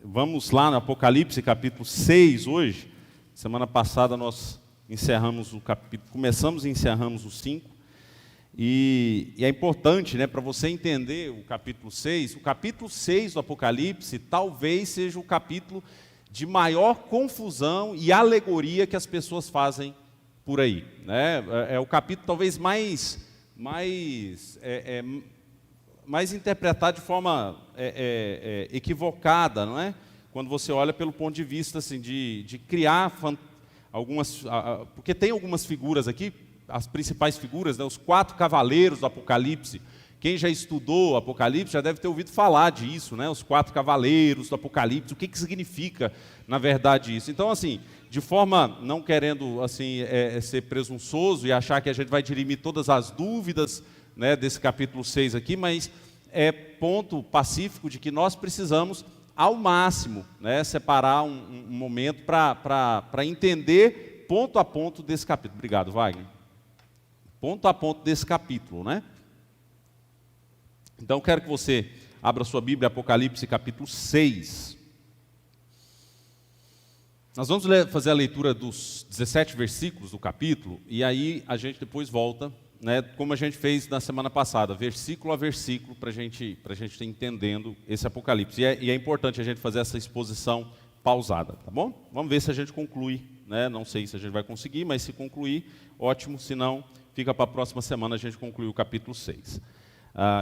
Vamos lá no Apocalipse, capítulo 6 hoje. Semana passada nós encerramos o capítulo, começamos e encerramos o 5. E é importante, para você entender o capítulo 6 do Apocalipse talvez seja o capítulo de maior confusão e alegoria que as pessoas fazem por aí. É o capítulo talvez mais interpretado de forma equivocada, não é? Quando você olha pelo ponto de vista assim, de criar algumas... Porque tem algumas figuras aqui, as principais figuras, os 4 cavaleiros do Apocalipse. Quem já estudou o Apocalipse já deve ter ouvido falar disso, os 4 cavaleiros do Apocalipse, o que significa, na verdade, isso. Então, assim, de forma, não querendo assim, ser presunçoso e achar que a gente vai dirimir todas as dúvidas desse capítulo 6 aqui, mas é ponto pacífico de que nós precisamos, ao máximo, separar um momento para entender ponto a ponto desse capítulo. Obrigado, Wagner. Ponto a ponto desse capítulo, Então, quero que você abra sua Bíblia, Apocalipse, capítulo 6. Nós vamos fazer a leitura dos 17 versículos do capítulo, e aí a gente depois volta, como a gente fez na semana passada, versículo a versículo, para a gente estar entendendo esse Apocalipse. E é importante a gente fazer essa exposição pausada, tá bom? Vamos ver se a gente conclui, Não sei se a gente vai conseguir, mas se concluir, ótimo, se não... Fica para a próxima semana a gente concluir o capítulo 6.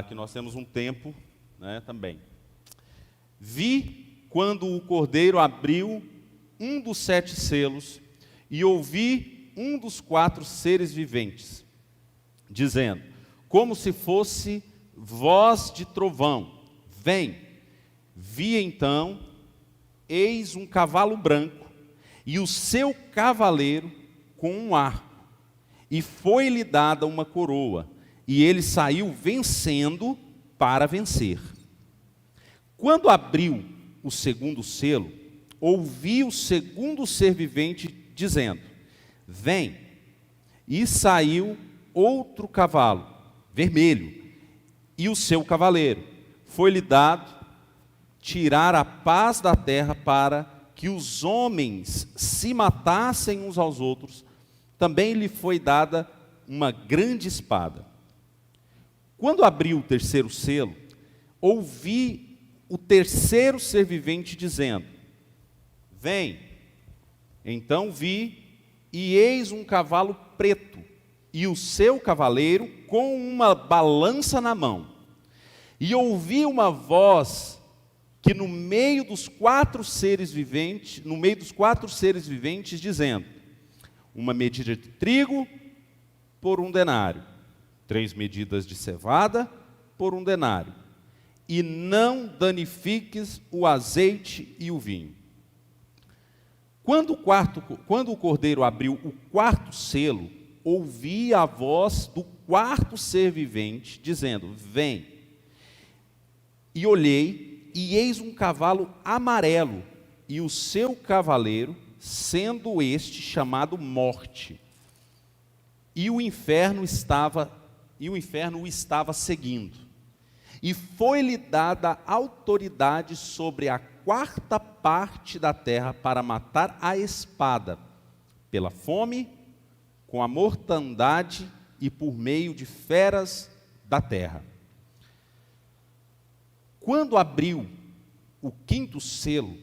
Que nós temos um tempo também. Vi quando o Cordeiro abriu um dos 7 selos e ouvi um dos 4 seres viventes, dizendo, como se fosse voz de trovão, vem. Vi então, eis um cavalo branco e o seu cavaleiro com um arco. E foi-lhe dada uma coroa, e ele saiu vencendo para vencer. Quando abriu o segundo selo, ouvi o segundo ser vivente dizendo, vem. E saiu outro cavalo, vermelho, e o seu cavaleiro. Foi-lhe dado tirar a paz da terra para que os homens se matassem uns aos outros. Também lhe foi dada uma grande espada. Quando abriu o terceiro selo, ouvi o terceiro ser vivente dizendo, vem. Então vi, e eis um cavalo preto, e o seu cavaleiro com uma balança na mão. E ouvi uma voz que no meio dos 4 seres viventes, dizendo, uma medida de trigo por 1 denário, 3 medidas de cevada por 1 denário, e não danifiques o azeite e o vinho. Quando o Cordeiro abriu o 4º selo, ouvi a voz do 4º ser vivente, dizendo, vem. E olhei, e eis um cavalo amarelo, e o seu cavaleiro, sendo este chamado Morte, e o inferno o estava seguindo, e foi-lhe dada autoridade sobre a 4ª parte da terra para matar a espada, pela fome, com a mortandade e por meio de feras da terra. Quando abriu o 5º selo,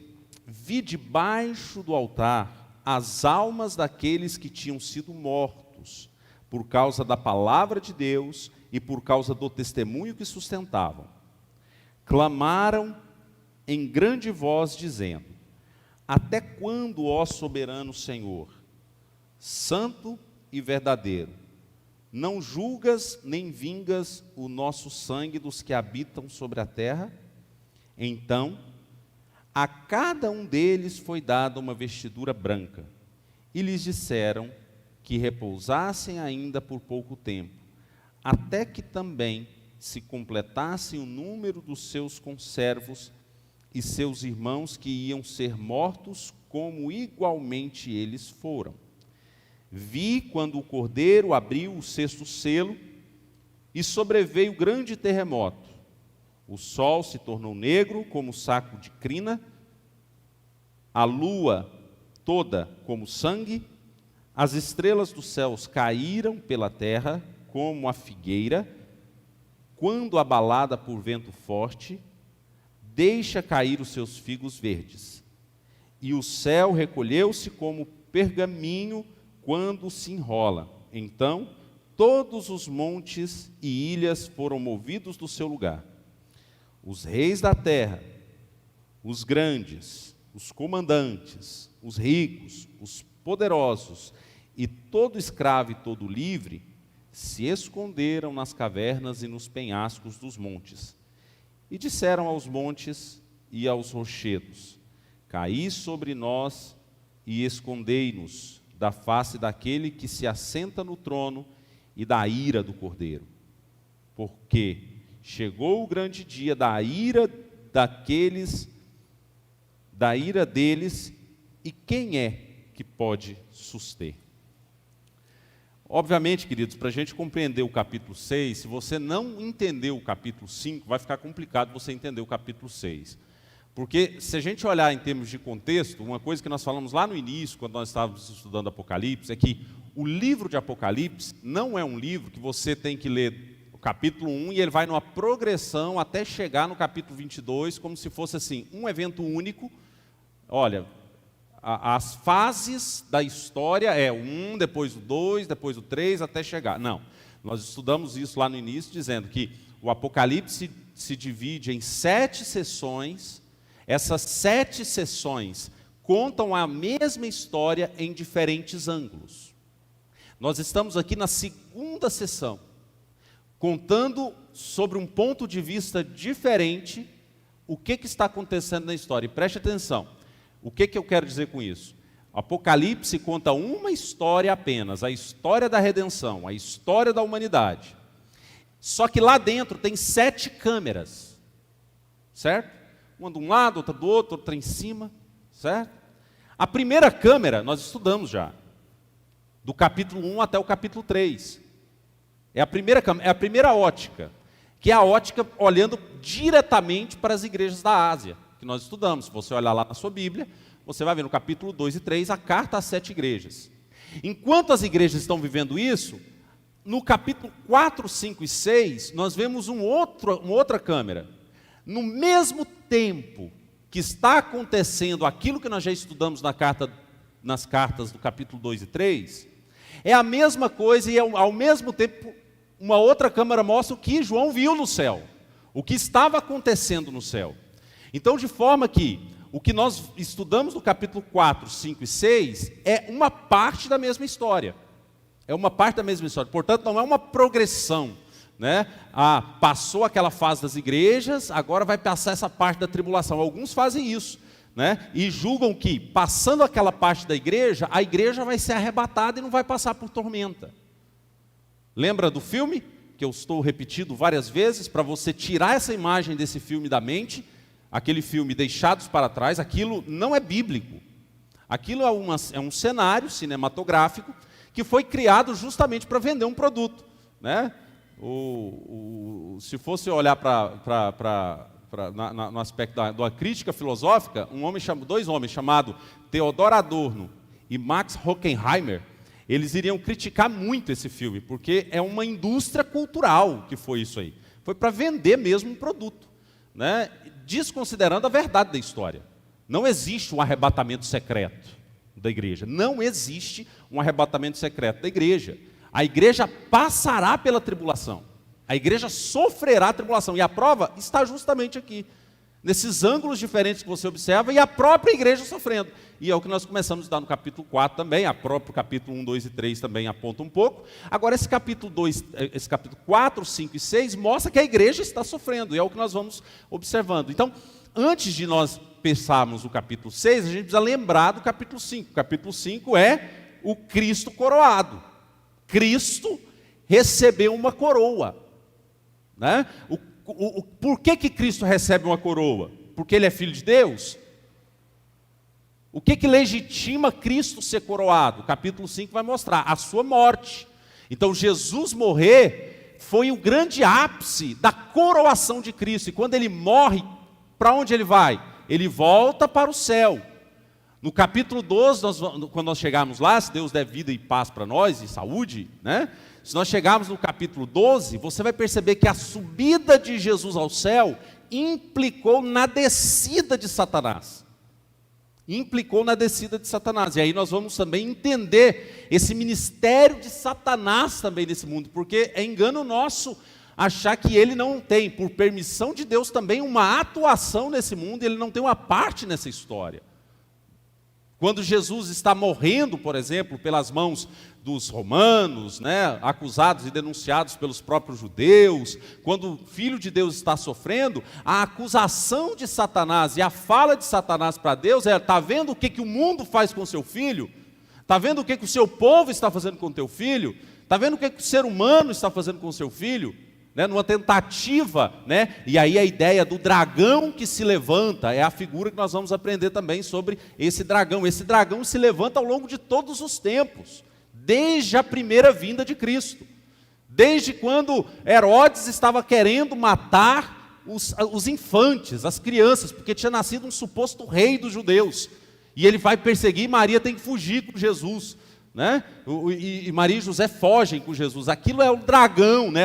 vi debaixo do altar as almas daqueles que tinham sido mortos, por causa da palavra de Deus e por causa do testemunho que sustentavam. Clamaram em grande voz, dizendo, até quando, ó soberano Senhor, santo e verdadeiro, não julgas nem vingas o nosso sangue dos que habitam sobre a terra? Então, a cada um deles foi dada uma vestidura branca, e lhes disseram que repousassem ainda por pouco tempo, até que também se completassem o número dos seus conservos e seus irmãos que iam ser mortos, como igualmente eles foram. Vi quando o Cordeiro abriu o 6º selo, e sobreveio grande terremoto. O sol se tornou negro como saco de crina, a lua toda como sangue, as estrelas dos céus caíram pela terra como a figueira, quando abalada por vento forte, deixa cair os seus figos verdes. E o céu recolheu-se como pergaminho quando se enrola. Então, todos os montes e ilhas foram movidos do seu lugar. Os reis da terra, os grandes, os comandantes, os ricos, os poderosos, e todo escravo e todo livre, se esconderam nas cavernas e nos penhascos dos montes. E disseram aos montes e aos rochedos: caí sobre nós e escondei-nos da face daquele que se assenta no trono e da ira do Cordeiro. Porque chegou o grande dia da ira deles, e quem é que pode suster? Obviamente, queridos, para a gente compreender o capítulo 6, se você não entender o capítulo 5, vai ficar complicado você entender o capítulo 6. Porque, se a gente olhar em termos de contexto, uma coisa que nós falamos lá no início, quando nós estávamos estudando Apocalipse, é que o livro de Apocalipse não é um livro que você tem que ler o capítulo 1 e ele vai numa progressão até chegar no capítulo 22, como se fosse assim, um evento único. Olha, as fases da história é o 1, depois o 2, depois o 3, até chegar. Não, nós estudamos isso lá no início, dizendo que o Apocalipse se divide em 7 sessões. Essas 7 sessões contam a mesma história em diferentes ângulos. Nós estamos aqui na segunda sessão, contando sobre um ponto de vista diferente o que está acontecendo na história. E preste atenção, o que eu quero dizer com isso? Apocalipse conta uma história apenas, a história da redenção, a história da humanidade. Só que lá dentro tem 7 câmeras, certo? Uma de um lado, outra do outro, outra em cima, certo? A primeira câmera nós estudamos já, do capítulo 1 até o capítulo 3. É a primeira câmera, é a primeira ótica, que é a ótica olhando diretamente para as igrejas da Ásia, que nós estudamos. Se você olhar lá na sua Bíblia, você vai ver no capítulo 2 e 3 a carta às 7 igrejas. Enquanto as igrejas estão vivendo isso, no capítulo 4, 5 e 6, nós vemos uma outra câmera. No mesmo tempo que está acontecendo aquilo que nós já estudamos nas cartas do capítulo 2 e 3, é a mesma coisa e ao mesmo tempo uma outra câmera mostra o que João viu no céu, o que estava acontecendo no céu. Então, de forma que o que nós estudamos no capítulo 4, 5 e 6 é uma parte da mesma história. É uma parte da mesma história. Portanto, não é uma progressão, né? Passou aquela fase das igrejas, agora vai passar essa parte da tribulação. Alguns fazem isso, né? E julgam que, passando aquela parte da igreja, a igreja vai ser arrebatada e não vai passar por tormenta. Lembra do filme? Que eu estou repetindo várias vezes, para você tirar essa imagem desse filme da mente. Aquele filme Deixados para Trás, aquilo não é bíblico. Aquilo é um cenário cinematográfico que foi criado justamente para vender um produto, né? Se fosse olhar no aspecto da crítica filosófica, dois homens chamados Theodor Adorno e Max Horkheimer, eles iriam criticar muito esse filme, porque é uma indústria cultural que foi isso aí. Foi para vender mesmo um produto, né? Desconsiderando a verdade da história. Não existe um arrebatamento secreto da igreja. Não existe um arrebatamento secreto da igreja. A igreja passará pela tribulação. A igreja sofrerá a tribulação. E a prova está justamente aqui, nesses ângulos diferentes que você observa, e a própria igreja sofrendo. E é o que nós começamos a dar no capítulo 4 também, a próprio capítulo 1, 2 e 3 também aponta um pouco. Agora esse capítulo 4, 5 e 6 mostra que a igreja está sofrendo, e é o que nós vamos observando. Então, antes de nós pensarmos o capítulo 6, a gente precisa lembrar do capítulo 5. O capítulo 5 é o Cristo coroado. Cristo recebeu uma coroa, né? Por que Cristo recebe uma coroa? Porque Ele é Filho de Deus? O que legitima Cristo ser coroado? O capítulo 5 vai mostrar a sua morte. Então, Jesus morrer foi o grande ápice da coroação de Cristo. E quando Ele morre, para onde Ele vai? Ele volta para o céu. No capítulo 12, quando nós chegarmos lá, se Deus der vida e paz para nós, e saúde, né? Se nós chegarmos no capítulo 12, você vai perceber que a subida de Jesus ao céu implicou na descida de Satanás. Implicou na descida de Satanás. E aí nós vamos também entender esse ministério de Satanás também nesse mundo, porque é engano nosso achar que ele não tem, por permissão de Deus também, uma atuação nesse mundo, e ele não tem uma parte nessa história. Quando Jesus está morrendo, por exemplo, pelas mãos dos romanos, né, acusados e denunciados pelos próprios judeus, quando o Filho de Deus está sofrendo, a acusação de Satanás e a fala de Satanás para Deus é: está vendo o que o mundo faz com o seu filho? Está vendo o que o seu povo está fazendo com o teu filho? Está vendo o que o ser humano está fazendo com o seu filho? Né, numa tentativa, né? E aí a ideia do dragão que se levanta é a figura que nós vamos aprender também sobre esse dragão. Esse dragão se levanta ao longo de todos os tempos, desde a primeira vinda de Cristo, desde quando Herodes estava querendo matar os infantes, as crianças, porque tinha nascido um suposto rei dos judeus, e ele vai perseguir, e Maria tem que fugir com Jesus, né? E Maria e José fogem com Jesus. Aquilo é o dragão, né?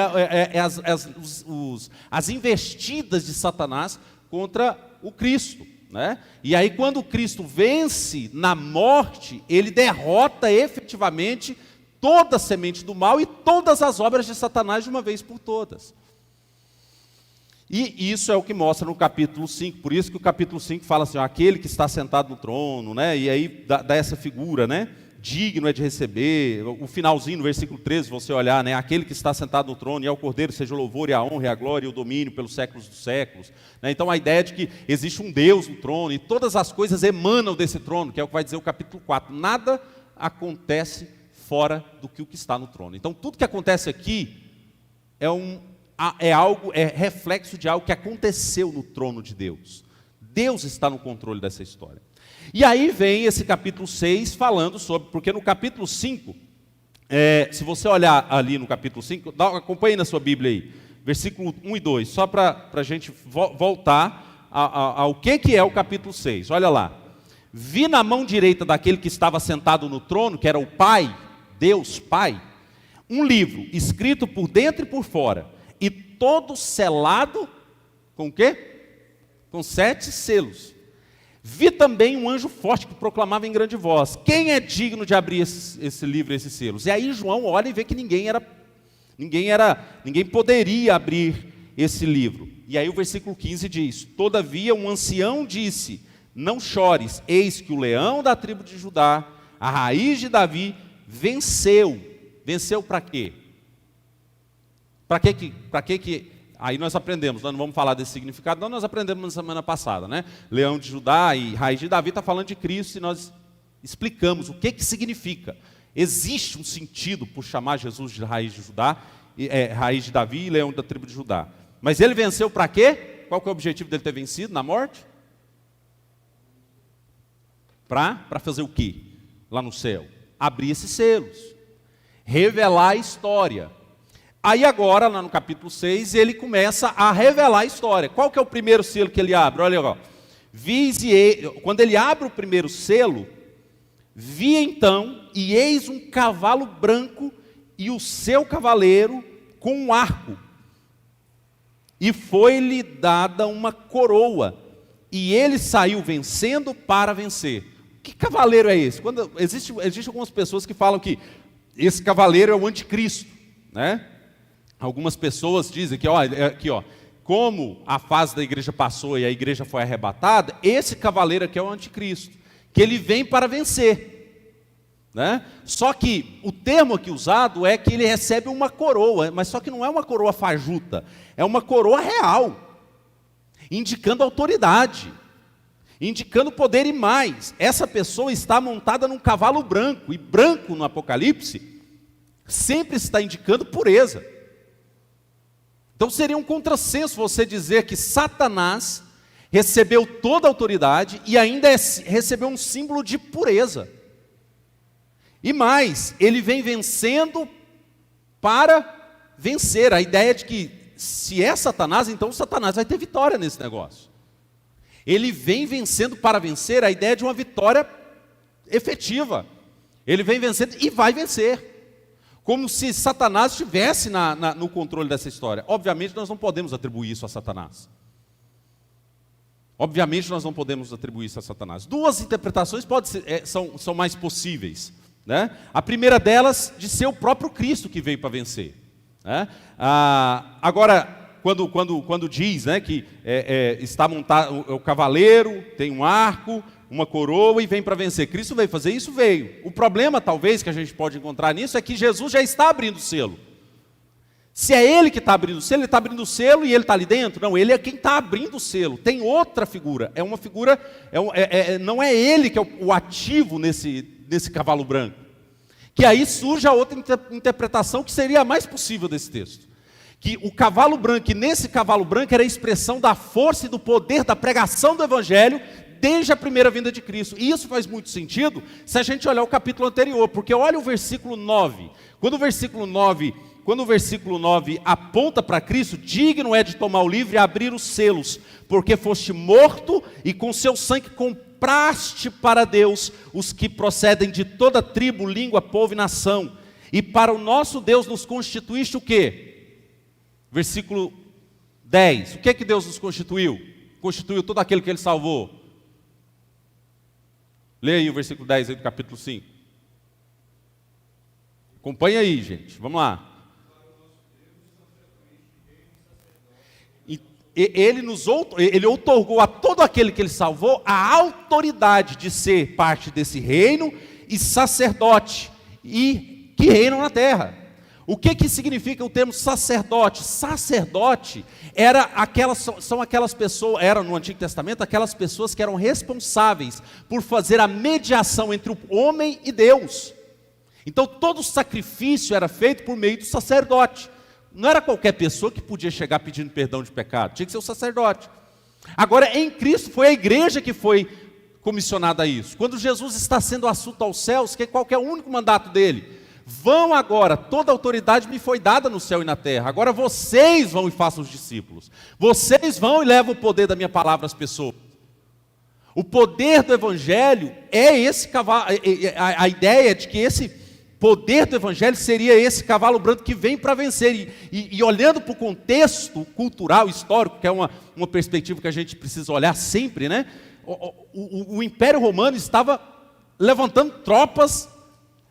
As investidas de Satanás contra o Cristo, né? E aí quando o Cristo vence na morte, ele derrota efetivamente toda a semente do mal e todas as obras de Satanás de uma vez por todas. E isso é o que mostra no capítulo 5, por isso que o capítulo 5 fala assim: ó, aquele que está sentado no trono, né? E aí dá essa figura, né? Digno é de receber, o finalzinho no versículo 13, você olhar, né? Aquele que está sentado no trono, e ao Cordeiro seja o louvor, e a honra, e a glória, e o domínio pelos séculos dos séculos, né? Então a ideia de que existe um Deus no trono, e todas as coisas emanam desse trono, que é o que vai dizer o capítulo 4, nada acontece fora do que o que está no trono. Então tudo que acontece aqui é reflexo de algo que aconteceu no trono de Deus. Deus está no controle dessa história. E aí vem esse capítulo 6 falando sobre, porque no capítulo 5, se você olhar ali no capítulo 5, acompanhe na sua Bíblia aí, versículo 1 e 2, só para a gente voltar ao que é o capítulo 6, olha lá. Vi na mão direita daquele que estava sentado no trono, que era o Pai, Deus Pai, um livro escrito por dentro e por fora, e todo selado com o quê? Com 7 selos. Vi também um anjo forte que proclamava em grande voz: quem é digno de abrir esse livro, esses selos? E aí João olha e vê que ninguém poderia abrir esse livro. E aí o versículo 15 diz: todavia um ancião disse: não chores, eis que o leão da tribo de Judá, a raiz de Davi, venceu. Venceu para quê? Para que aí nós aprendemos, nós não vamos falar desse significado, não, nós aprendemos na semana passada, né? Leão de Judá e raiz de Davi está falando de Cristo, e nós explicamos o que significa. Existe um sentido por chamar Jesus de raiz de Judá, raiz de Davi e leão da tribo de Judá. Mas ele venceu para quê? Qual que é o objetivo dele ter vencido na morte? Para fazer o quê? Lá no céu? Abrir esses selos, revelar a história. Aí agora, lá no capítulo 6, ele começa a revelar a história. Qual que é o primeiro selo que ele abre? Olha lá. Quando ele abre o primeiro selo, vi então, e eis um cavalo branco, e o seu cavaleiro com um arco. E foi-lhe dada uma coroa, e ele saiu vencendo para vencer. Que cavaleiro é esse? Existem algumas pessoas que falam que esse cavaleiro é o anticristo, né? Algumas pessoas dizem que, como a fase da igreja passou e a igreja foi arrebatada, esse cavaleiro aqui é o anticristo, que ele vem para vencer, né? Só que o termo aqui usado é que ele recebe uma coroa, mas só que não é uma coroa fajuta, é uma coroa real, indicando autoridade, indicando poder. E mais, essa pessoa está montada num cavalo branco, e branco no Apocalipse sempre está indicando pureza. Então seria um contrassenso você dizer que Satanás recebeu toda a autoridade e ainda recebeu um símbolo de pureza. E mais, ele vem vencendo para vencer. A ideia de que se é Satanás, então Satanás vai ter vitória nesse negócio. Ele vem vencendo para vencer, a ideia de uma vitória efetiva. Ele vem vencendo e vai vencer. Como se Satanás estivesse no controle dessa história. Obviamente nós não podemos atribuir isso a Satanás. Obviamente nós não podemos atribuir isso a Satanás. Duas interpretações são mais possíveis, né? A primeira delas, de ser o próprio Cristo que veio para vencer, né? Agora, quando diz, né, que está montado o cavaleiro, tem um arco, uma coroa e vem para vencer. Cristo veio fazer isso? Veio. O problema, talvez, que a gente pode encontrar nisso é que Jesus já está abrindo o selo. Se é ele que está abrindo o selo, ele está abrindo o selo e ele está ali dentro? Não, ele é quem está abrindo o selo. Tem outra figura. É uma figura, não é ele que é o ativo nesse cavalo branco. Que aí surge a outra interpretação que seria a mais possível desse texto. Que o cavalo branco, e nesse cavalo branco era a expressão da força e do poder da pregação do Evangelho desde a primeira vinda de Cristo. E isso faz muito sentido se a gente olhar o capítulo anterior, porque olha o versículo 9. Quando o versículo 9 aponta para Cristo, digno é de tomar o livro e abrir os selos, porque foste morto e com seu sangue compraste para Deus os que procedem de toda tribo, língua, povo e nação. E para o nosso Deus nos constituíste o quê? Versículo 10. O que é que Deus nos constituiu? Constituiu todo aquele que Ele salvou. Leia aí o versículo 10 aí do capítulo 5. Acompanha aí, gente. Vamos lá. Ele outorgou a todo aquele que Ele salvou a autoridade de ser parte desse reino e sacerdote, e que reinam na terra. O que significa o termo sacerdote? Sacerdote são aquelas pessoas, eram no Antigo Testamento, aquelas pessoas que eram responsáveis por fazer a mediação entre o homem e Deus. Então todo sacrifício era feito por meio do sacerdote. Não era qualquer pessoa que podia chegar pedindo perdão de pecado, tinha que ser o sacerdote. Agora, em Cristo, foi a igreja que foi comissionada a isso. Quando Jesus está sendo assunto aos céus, qual que é o único mandato dele? Vão agora, toda autoridade me foi dada no céu e na terra, agora vocês vão e façam os discípulos. Vocês vão e levam o poder da minha palavra às pessoas. O poder do Evangelho é esse cavalo, a ideia de que esse poder do Evangelho seria esse cavalo branco que vem para vencer. E olhando para o contexto cultural, histórico, que é uma perspectiva que a gente precisa olhar sempre, né? O Império Romano estava levantando tropas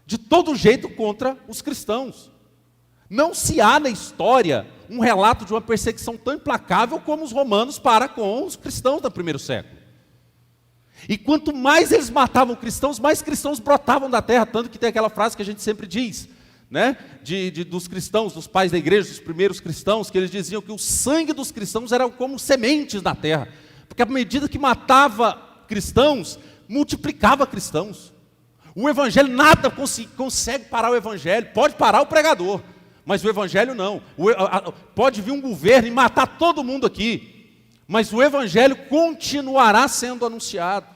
de todo jeito contra os cristãos. Não se há na história um relato de uma perseguição tão implacável como os romanos para com os cristãos do primeiro século. E quanto mais eles matavam cristãos, mais cristãos brotavam da terra, tanto que tem aquela frase que a gente sempre diz, né? Dos cristãos, dos pais da igreja, dos primeiros cristãos, que eles diziam que o sangue dos cristãos era como sementes na terra, porque à medida que matava cristãos, multiplicava cristãos. O Evangelho, nada consegue parar o Evangelho, pode parar o pregador, mas o Evangelho não. Pode vir um governo e matar todo mundo aqui, mas o Evangelho continuará sendo anunciado.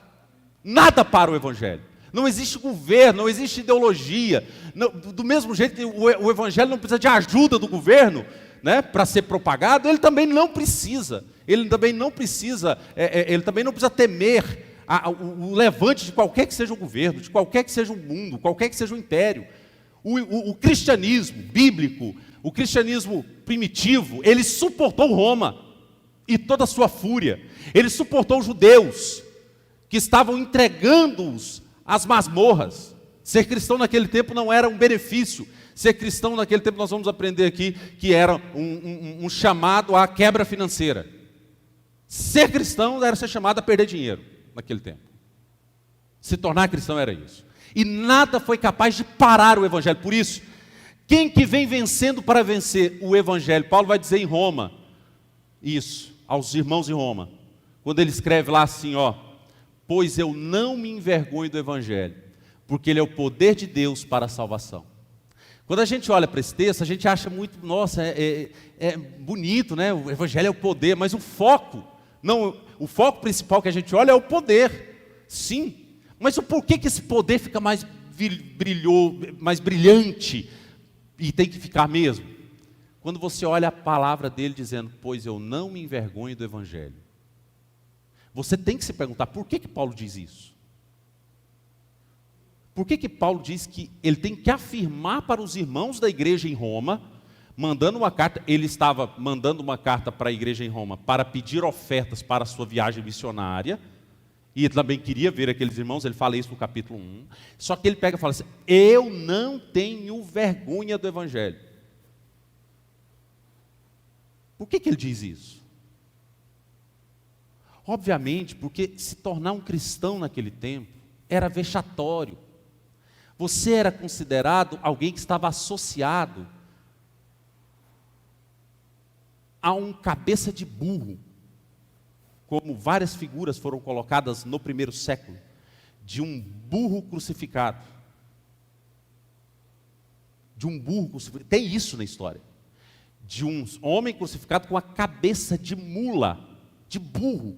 Nada para o Evangelho. Não existe governo, não existe ideologia. Do mesmo jeito que o Evangelho não precisa de ajuda do governo, né, para ser propagado, ele também não precisa. Ele também não precisa temer o levante de qualquer que seja o governo, de qualquer que seja o mundo, qualquer que seja o império. O cristianismo bíblico, o cristianismo primitivo, ele suportou Roma e toda a sua fúria. Ele suportou os judeus que estavam entregando-os às masmorras. Ser cristão naquele tempo não era um benefício. Ser cristão naquele tempo, nós vamos aprender aqui, que era um chamado à quebra financeira. Ser cristão era ser chamado a perder dinheiro naquele tempo. Se tornar cristão era isso. E nada foi capaz de parar o Evangelho. Por isso, quem que vem vencendo para vencer o Evangelho? Paulo vai dizer em Roma, isso, aos irmãos em Roma, quando ele escreve lá assim, pois eu não me envergonho do Evangelho, porque ele é o poder de Deus para a salvação. Quando a gente olha para esse texto, a gente acha muito, nossa, é bonito, né? O Evangelho é o poder, mas o foco principal que a gente olha é o poder, sim, mas o porquê que esse poder fica mais brilhante, e tem que ficar mesmo? Quando você olha a palavra dele dizendo, pois eu não me envergonho do Evangelho. Você tem que se perguntar, por que Paulo diz isso? Por que Paulo diz que ele tem que afirmar para os irmãos da igreja em Roma, mandando uma carta, ele estava mandando uma carta para a igreja em Roma para pedir ofertas para a sua viagem missionária, e ele também queria ver aqueles irmãos, ele fala isso no capítulo 1, só que ele pega e fala assim, eu não tenho vergonha do evangelho. Por que ele diz isso? Obviamente, porque se tornar um cristão naquele tempo era vexatório. Você era considerado alguém que estava associado a um cabeça de burro, como várias figuras foram colocadas no primeiro século, de um burro crucificado. De um burro crucificado, tem isso na história. De um homem crucificado com a cabeça de mula, de burro,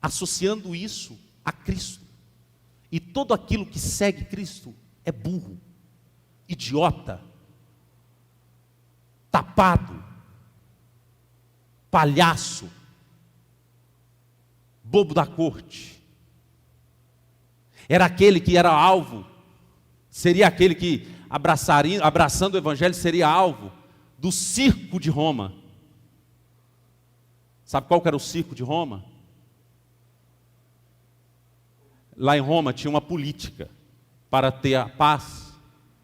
associando isso a Cristo. E todo aquilo que segue Cristo é burro, idiota, tapado, palhaço, bobo da corte. Era aquele que era alvo, seria aquele que abraçando o evangelho seria alvo do circo de Roma. Sabe qual que era o circo de Roma? Lá em Roma tinha uma política para ter a paz,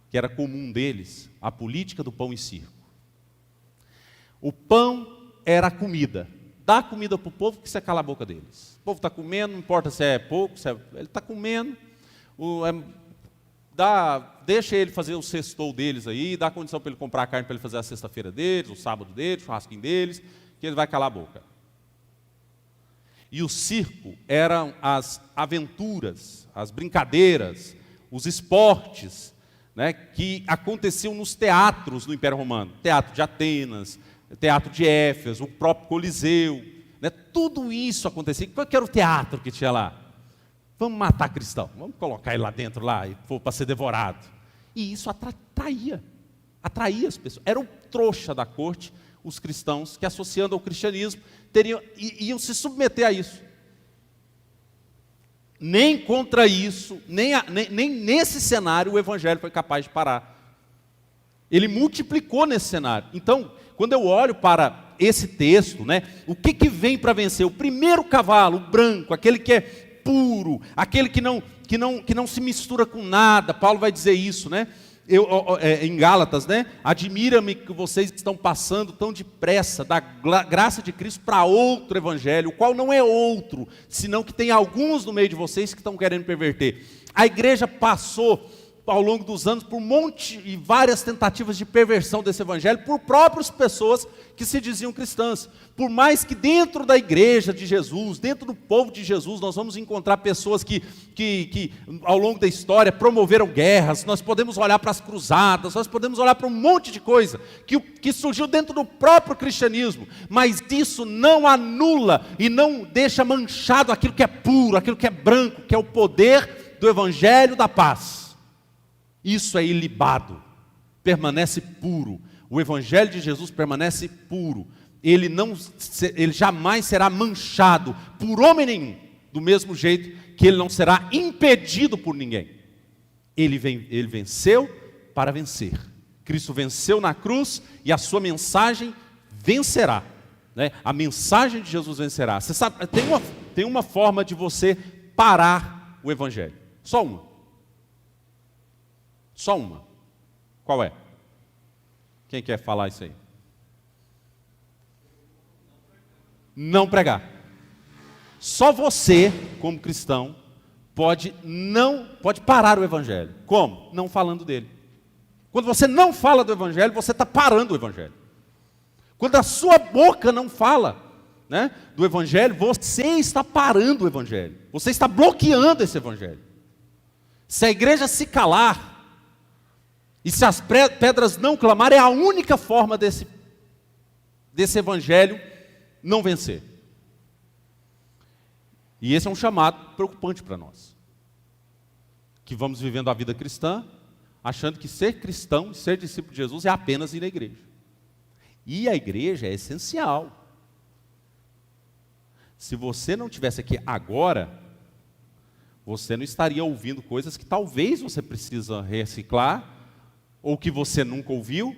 que era comum deles, a política do pão e circo. O pão era a comida. Dá comida para o povo que você cala a boca deles. O povo está comendo, não importa se é pouco, ele está comendo. Deixa ele fazer o sextou deles aí, dá condição para ele comprar a carne para ele fazer a sexta-feira deles, o sábado deles, o churrasquinho deles, que ele vai calar a boca. E o circo eram as aventuras, as brincadeiras, os esportes, né, que aconteciam nos teatros do Império Romano. Teatro de Atenas, teatro de Éfeso, o próprio Coliseu. Né, tudo isso acontecia. Qual que era o teatro que tinha lá? Vamos matar cristão, vamos colocar ele lá dentro, lá, e for para ser devorado. E isso atraía as pessoas. Era o trouxa da corte, os cristãos que, associando ao cristianismo, iam se submeter a isso. Nem contra isso, nem nesse cenário o evangelho foi capaz de parar. Ele multiplicou nesse cenário. Então, quando eu olho para esse texto, né, o que vem para vencer? O primeiro cavalo, o branco, aquele que é puro, aquele que não se mistura com nada. Paulo vai dizer isso, né? Em Gálatas, né? Admira-me que vocês estão passando tão depressa da graça de Cristo para outro evangelho, o qual não é outro, senão que tem alguns no meio de vocês que estão querendo perverter. A igreja passou ao longo dos anos por um monte e várias tentativas de perversão desse evangelho por próprias pessoas que se diziam cristãs. Por mais que dentro da igreja de Jesus, dentro do povo de Jesus, nós vamos encontrar pessoas que ao longo da história promoveram guerras, nós podemos olhar para as cruzadas, nós podemos olhar para um monte de coisa que surgiu dentro do próprio cristianismo, mas isso não anula e não deixa manchado aquilo que é puro, aquilo que é branco, que é o poder do evangelho da paz. Isso é ilibado, permanece puro. O evangelho de Jesus permanece puro. Ele jamais será manchado por homem nenhum, do mesmo jeito que ele não será impedido por ninguém. Ele venceu para vencer. Cristo venceu na cruz e a sua mensagem vencerá. Né? A mensagem de Jesus vencerá. Você sabe, tem uma forma de você parar o evangelho. Só uma. Só uma. Qual é? Quem quer falar isso aí? Não pregar. Só você, como cristão, pode parar o evangelho. Como? Não falando dele. Quando você não fala do evangelho, você está parando o evangelho. Quando a sua boca não fala, né, do evangelho, você está parando o evangelho. Você está bloqueando esse evangelho. Se a igreja se calar, e se as pedras não clamarem, é a única forma desse evangelho não vencer. E esse é um chamado preocupante para nós, que vamos vivendo a vida cristã, achando que ser cristão e ser discípulo de Jesus é apenas ir à igreja. E a igreja é essencial. Se você não estivesse aqui agora, você não estaria ouvindo coisas que talvez você precisa reciclar, ou que você nunca ouviu,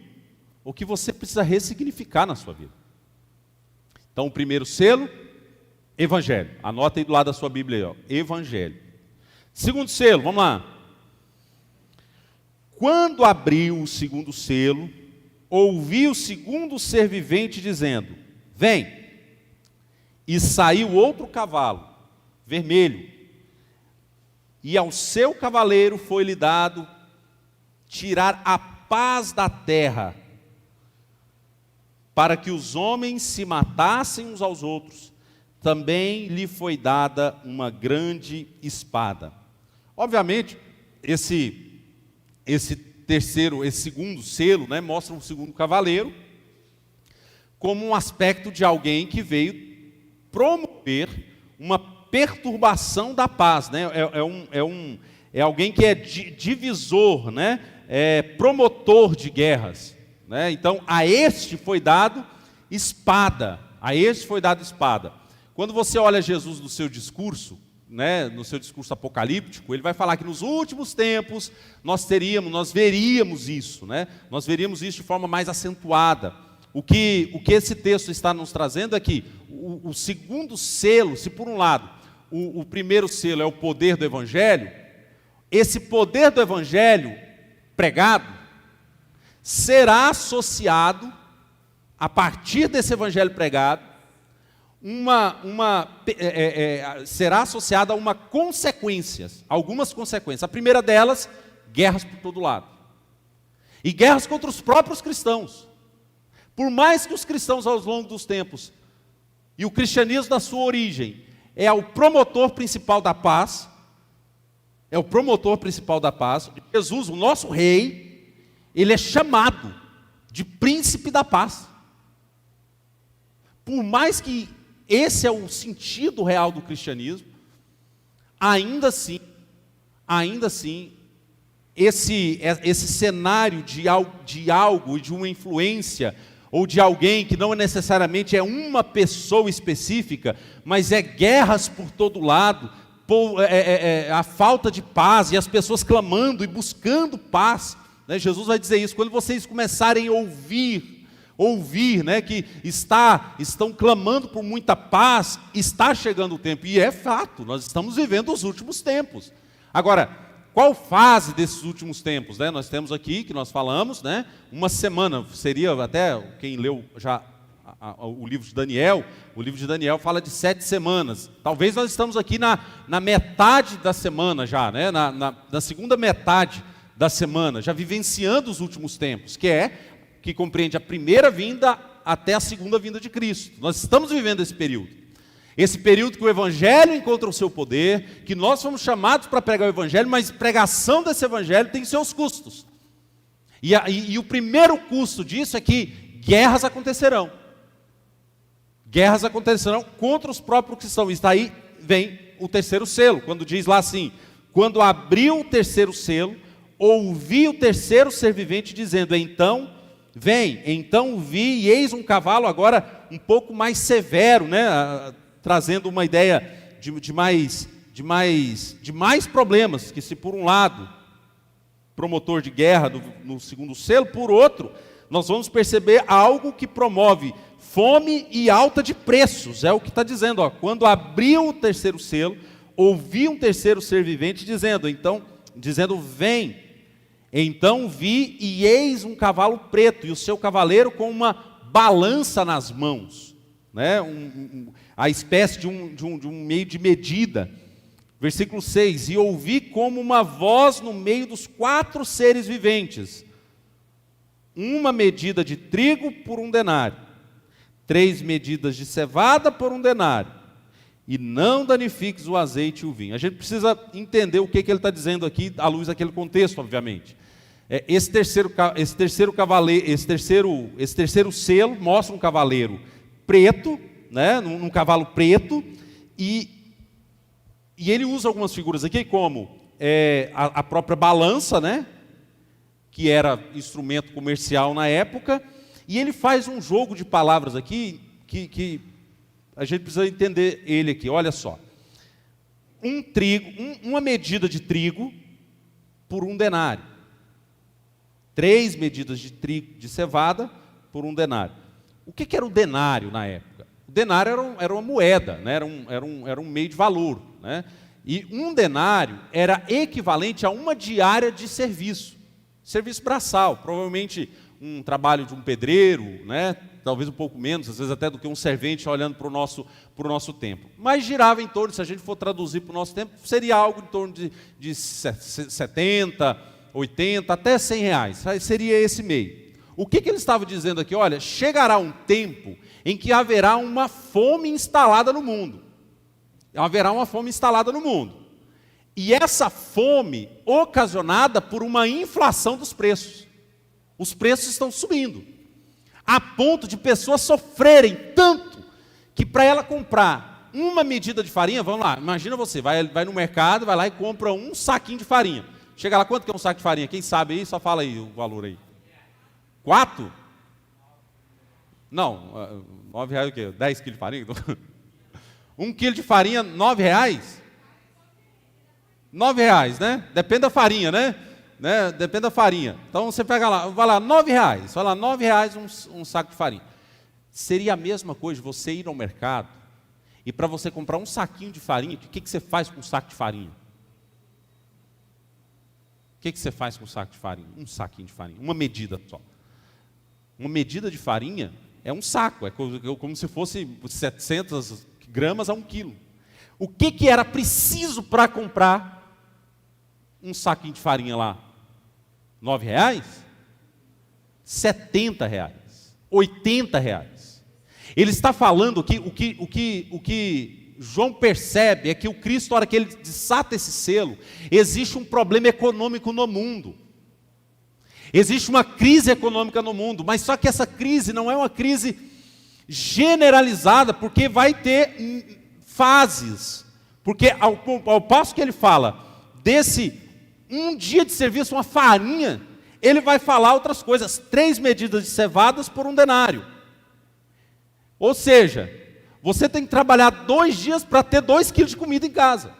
ou que você precisa ressignificar na sua vida. Então, o primeiro selo, Evangelho. Anota aí do lado da sua Bíblia aí, ó, Evangelho. Segundo selo, vamos lá. Quando abriu o segundo selo, ouvi o segundo ser vivente dizendo: vem. E saiu outro cavalo, vermelho, e ao seu cavaleiro foi-lhe dado tirar a paz da terra, para que os homens se matassem uns aos outros. Também lhe foi dada uma grande espada. Obviamente, esse segundo selo, né, mostra o segundo cavaleiro como um aspecto de alguém que veio promover uma perturbação da paz, né? É alguém que é divisor, né? É promotor de guerras, né? Então, a este foi dado espada. Quando você olha Jesus no seu discurso, né, no seu discurso apocalíptico, ele vai falar que nos últimos tempos nós veríamos isso, né? Nós veríamos isso de forma mais acentuada. O que esse texto está nos trazendo é que o segundo selo, se por um lado o primeiro selo é o poder do Evangelho, esse poder do Evangelho pregado será associado, a partir desse Evangelho pregado, será associada a algumas consequências. A primeira delas, guerras por todo lado. E guerras contra os próprios cristãos. Por mais que os cristãos ao longo dos tempos, e o cristianismo da sua origem, é o promotor principal da paz, Jesus, o nosso rei, ele é chamado de príncipe da paz. Por mais que esse é o sentido real do cristianismo, ainda assim, esse cenário de algo, de uma influência, ou de alguém que não necessariamente é uma pessoa específica, mas é guerras por todo lado, a falta de paz, e as pessoas clamando e buscando paz, né? Jesus vai dizer isso: quando vocês começarem a ouvir, né, que estão clamando por muita paz, está chegando o tempo, e é fato, nós estamos vivendo os últimos tempos. Agora, qual fase desses últimos tempos, né? Nós temos aqui, que nós falamos, né, uma semana, seria até, quem leu já o livro de Daniel fala de 7 semanas, talvez nós estamos aqui na metade da semana já, né, na segunda metade da semana, já vivenciando os últimos tempos, que compreende a primeira vinda até a segunda vinda de Cristo. Nós estamos vivendo esse período que o Evangelho encontra o seu poder, que nós fomos chamados para pregar o Evangelho, mas pregação desse Evangelho tem seus custos. E o primeiro custo disso é que guerras acontecerão contra os próprios cristãos. E daí vem o terceiro selo, quando diz lá assim: quando abriu o terceiro selo, ouvi o terceiro ser vivente dizendo: então vem. Então vi, e eis um cavalo agora um pouco mais severo, né? Trazendo uma ideia de mais problemas, que se por um lado, promotor de guerra no segundo selo, por outro, nós vamos perceber algo que promove fome e alta de preços. É o que está dizendo, ó, quando abriu o terceiro selo, ouvi um terceiro ser vivente dizendo: vem. Então vi, e eis um cavalo preto, e o seu cavaleiro com uma balança nas mãos, né? A espécie de um meio de medida. Versículo 6: e ouvi como uma voz no meio dos 4 seres viventes: uma medida de trigo por 1 denário, 3 medidas de cevada por 1 denário, e não danifiques o azeite e o vinho. A gente precisa entender o que ele está dizendo aqui, à luz daquele contexto, obviamente. Esse terceiro selo mostra um cavaleiro preto, né, num cavalo preto, e ele usa algumas figuras aqui, como a própria balança, né, que era instrumento comercial na época, e ele faz um jogo de palavras aqui, que a gente precisa entender ele aqui. Olha só: uma medida de trigo por um denário. 3 medidas de trigo de cevada por um denário. O que era o denário na época? O denário era uma moeda, né? Era um meio de valor, né? E um denário era equivalente a uma diária de serviço braçal, provavelmente um trabalho de um pedreiro, né? Talvez um pouco menos, às vezes até do que um servente olhando para o nosso tempo. Mas girava em torno, se a gente for traduzir para o nosso tempo, seria algo em torno de 70, 80, até 100 reais. Seria esse meio. O que ele estava dizendo aqui? Olha, chegará um tempo em que haverá uma fome instalada no mundo. Haverá uma fome instalada no mundo. E essa fome ocasionada por uma inflação dos preços. Os preços estão subindo. A ponto de pessoas sofrerem tanto que para ela comprar uma medida de farinha, vamos lá, imagina você, vai no mercado, vai lá e compra um saquinho de farinha. Chega lá, quanto que é um saco de farinha? Quem sabe aí, só fala aí o valor aí. 4? Não, 9 reais o quê? 10 quilos de farinha? 1 quilo de farinha, 9 reais? 9 reais, né? Depende da farinha, né? Depende da farinha. Então você pega lá, vai lá, 9 reais. Vai lá, 9 reais um saco de farinha. Seria a mesma coisa você ir ao mercado e para você comprar um saquinho de farinha, o que você faz com um saco de farinha? O que você faz com um saco de farinha? Um saquinho de farinha, uma medida só. Uma medida de farinha é um saco, é como se fosse 700 gramas a 1 quilo. O que era preciso para comprar um saquinho de farinha lá? 9 reais? 70 reais, 80 reais. Ele está falando que o que João percebe é que o Cristo, na hora que ele desata esse selo, existe um problema econômico no mundo. Existe uma crise econômica no mundo, mas só que essa crise não é uma crise generalizada, porque vai ter fases. Porque ao passo que ele fala desse um dia de serviço, uma farinha, ele vai falar outras coisas, 3 medidas de cevadas por um denário. Ou seja, você tem que trabalhar 2 dias para ter 2 quilos de comida em casa.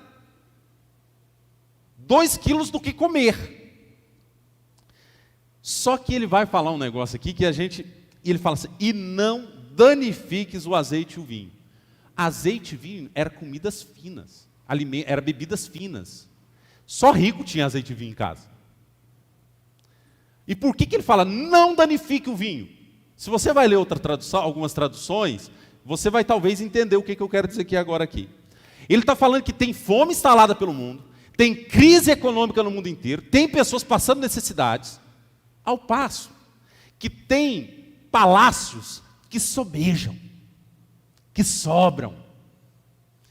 2 quilos do que comer. Só que ele vai falar um negócio aqui que ele fala assim, e não danifiques o azeite e o vinho. Azeite e vinho eram comidas finas, eram bebidas finas. Só rico tinha azeite e vinho em casa. E por que ele fala, não danifique o vinho? Se você vai ler algumas traduções, você vai talvez entender o que eu quero dizer aqui. Ele está falando que tem fome instalada pelo mundo, tem crise econômica no mundo inteiro, tem pessoas passando necessidades, ao passo que tem palácios que sobejam, que sobram,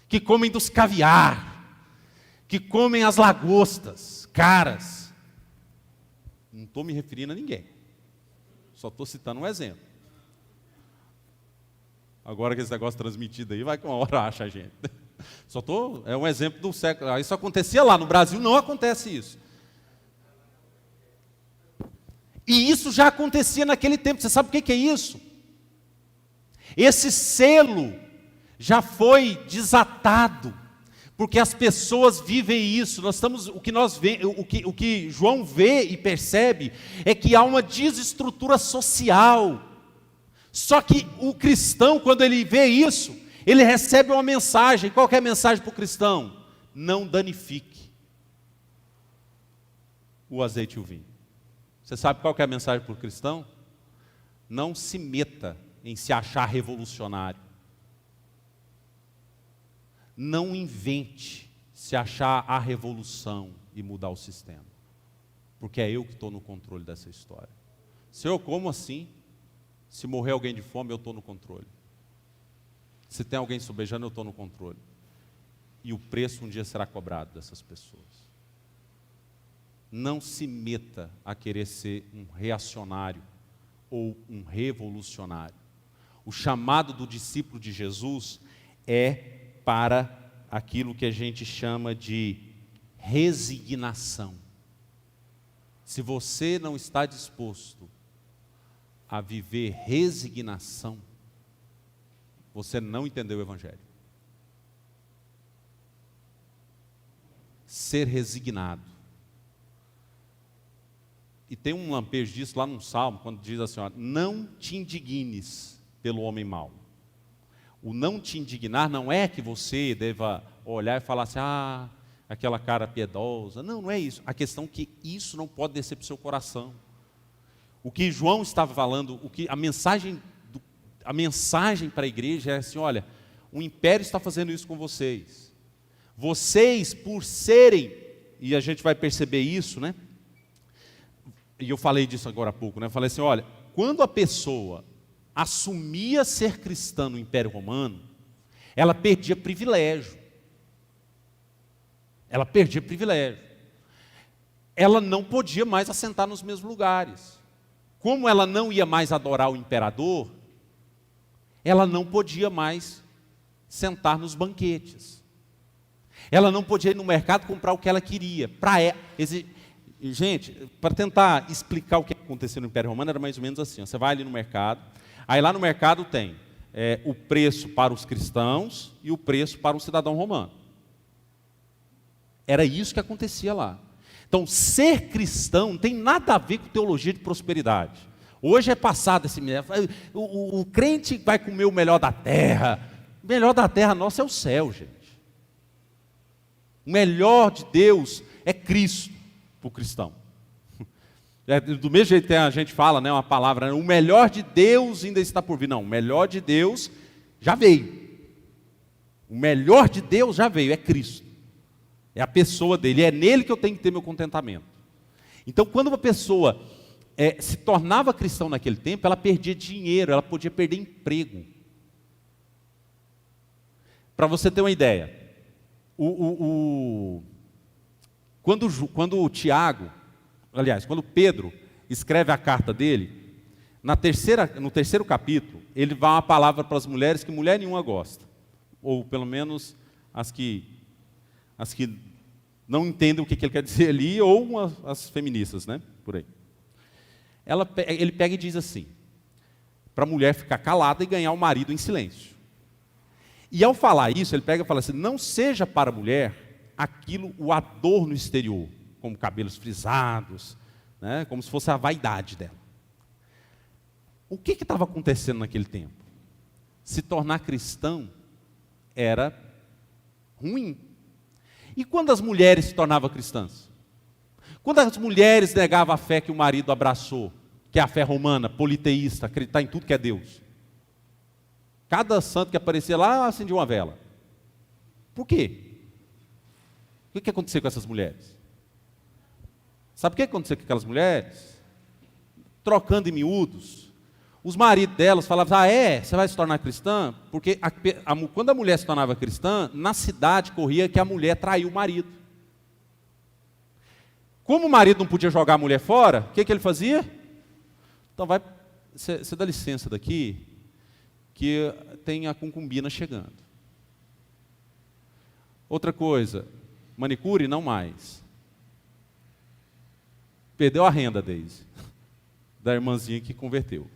que comem dos caviar, que comem as lagostas caras. Não estou me referindo a ninguém, só estou citando um exemplo. Agora que esse negócio transmitido aí, vai que uma hora acha a gente. É um exemplo do século. Isso acontecia lá, no Brasil não acontece isso. E isso já acontecia naquele tempo. Você sabe o que é isso? Esse selo já foi desatado, porque as pessoas vivem isso. O que João vê e percebe é que há uma desestrutura social. Só que o cristão, quando ele vê isso, ele recebe uma mensagem. Qual que é a mensagem para o cristão? Não danifique o azeite e o vinho. Você sabe qual que é a mensagem para o cristão? Não se meta em se achar revolucionário. Não invente se achar a revolução e mudar o sistema. Porque é eu que estou no controle dessa história. Se eu como assim, se morrer alguém de fome, eu estou no controle. Se tem alguém sobejando, eu estou no controle. E o preço um dia será cobrado dessas pessoas. Não se meta a querer ser um reacionário ou um revolucionário. O chamado do discípulo de Jesus é para aquilo que a gente chama de resignação. Se você não está disposto a viver resignação, você não entendeu o Evangelho. ser resignado. E tem um lampejo disso lá num salmo, quando diz assim, ó, não te indignes pelo homem mau. O não te indignar não é que você deva olhar e falar assim, aquela cara piedosa. Não, não é isso. A questão é que isso não pode descer para o seu coração. O que João estava falando, a mensagem para a igreja é assim, olha, o império está fazendo isso com vocês. Vocês, por serem, e a gente vai perceber isso, né? E eu falei disso agora há pouco, né? Eu falei assim, olha, quando a pessoa assumia ser cristã no Império Romano, ela perdia privilégio. Ela perdia privilégio. Ela não podia mais assentar nos mesmos lugares. Como ela não ia mais adorar o imperador, ela não podia mais sentar nos banquetes. Ela não podia ir no mercado comprar o que ela queria. Gente, para tentar explicar o que aconteceu no Império Romano, era mais ou menos assim. Você vai ali no mercado, aí lá no mercado tem o preço para os cristãos e o preço para um cidadão romano. Era isso que acontecia lá. Então, ser cristão não tem nada a ver com teologia de prosperidade. Hoje é passado esse... O crente vai comer o melhor da terra. O melhor da terra nossa é o céu, gente. O melhor de Deus é Cristo para o cristão. Do mesmo jeito que a gente fala, né, uma palavra, o melhor de Deus ainda está por vir. Não, o melhor de Deus já veio. O melhor de Deus já veio, é Cristo. É a pessoa dele, é nele que eu tenho que ter meu contentamento. Então, quando uma pessoa se tornava cristão naquele tempo, ela perdia dinheiro, ela podia perder emprego. Para você ter uma ideia, quando o Tiago, aliás, quando Pedro escreve a carta dele, no terceiro capítulo, ele dá uma palavra para as mulheres que mulher nenhuma gosta, ou pelo menos as que não entendem o que ele quer dizer ali, ou as feministas, né, por aí. Ele pega e diz assim, para a mulher ficar calada e ganhar o marido em silêncio. E ao falar isso, ele pega e fala assim, não seja para a mulher o adorno exterior, como cabelos frisados, né, como se fosse a vaidade dela. O que estava acontecendo naquele tempo? Se tornar cristão era ruim. E quando as mulheres se tornavam cristãs? Quando as mulheres negavam a fé que o marido abraçou, que é a fé romana, politeísta, acreditar em tudo que é Deus. Cada santo que aparecia lá, acendia uma vela. Por quê? O que aconteceu com essas mulheres? Sabe o que aconteceu com aquelas mulheres? Trocando em miúdos. Os maridos delas falavam, você vai se tornar cristã? Porque quando a mulher se tornava cristã, na cidade corria que a mulher traiu o marido. Como o marido não podia jogar a mulher fora, o que ele fazia? Então você dá licença daqui, que tem a concubina chegando. Outra coisa, manicure não mais. Perdeu a renda, Deise, da irmãzinha que converteu.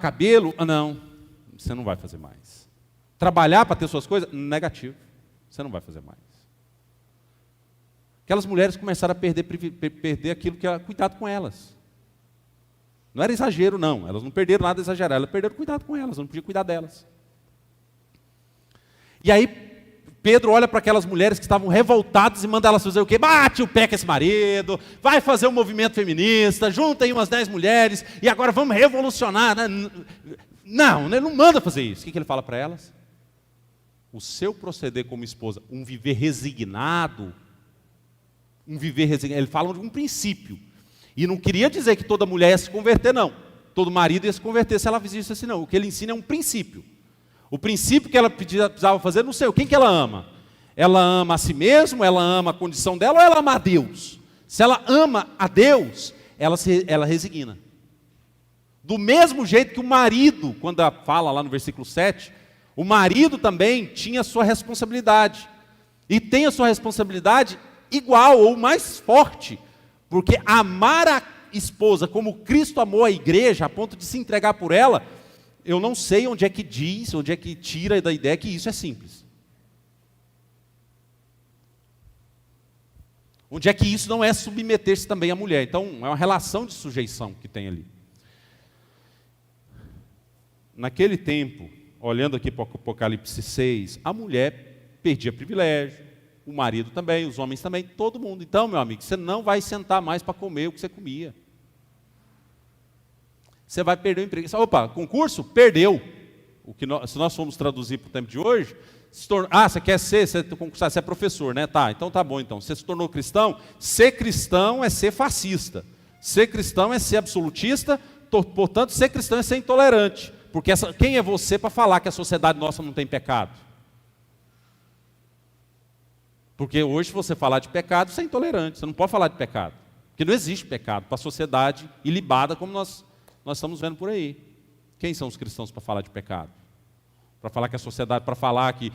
Cabelo? Não, você não vai fazer mais. Trabalhar para ter suas coisas? Negativo, você não vai fazer mais. Aquelas mulheres começaram a perder aquilo que era cuidado com elas. Não era exagero, não. Elas não perderam nada exagerado, elas perderam cuidado com elas, não podiam cuidar delas. E aí, Pedro olha para aquelas mulheres que estavam revoltadas e manda elas fazer o quê? Bate o pé com esse marido, vai fazer um movimento feminista, junta aí umas 10 mulheres e agora vamos revolucionar. Não, ele não manda fazer isso. O que ele fala para elas? O seu proceder como esposa, um viver resignado, ele fala de um princípio. E não queria dizer que toda mulher ia se converter, não. Todo marido ia se converter se ela fizesse assim, não. O que ele ensina é um princípio. O princípio que ela precisava fazer, não sei, quem que ela ama? Ela ama a si mesma, ela ama a condição dela ou ela ama a Deus? Se ela ama a Deus, ela resigna. Do mesmo jeito que o marido, quando ela fala lá no versículo 7, o marido também tinha a sua responsabilidade. E tem a sua responsabilidade igual ou mais forte. Porque amar a esposa como Cristo amou a igreja, a ponto de se entregar por ela, eu não sei onde é que diz, onde é que tira da ideia que isso é simples. Onde é que isso não é submeter-se também à mulher? Então, é uma relação de sujeição que tem ali. Naquele tempo, olhando aqui para o Apocalipse 6, a mulher perdia privilégio, o marido também, os homens também, todo mundo. Então, meu amigo, você não vai sentar mais para comer o que você comia. Você vai perder o emprego. Opa, concurso? Perdeu. Se nós formos traduzir para o tempo de hoje, você quer ser concursado, você é professor, né? Tá, então tá bom então. Você se tornou cristão? Ser cristão é ser fascista. Ser cristão é ser absolutista, portanto, ser cristão é ser intolerante. Porque quem é você para falar que a sociedade nossa não tem pecado? Porque hoje, se você falar de pecado, você é intolerante, você não pode falar de pecado. Porque não existe pecado para a sociedade ilibada como nós estamos vendo por aí. Quem são os cristãos para falar de pecado? Para falar que a sociedade, para falar que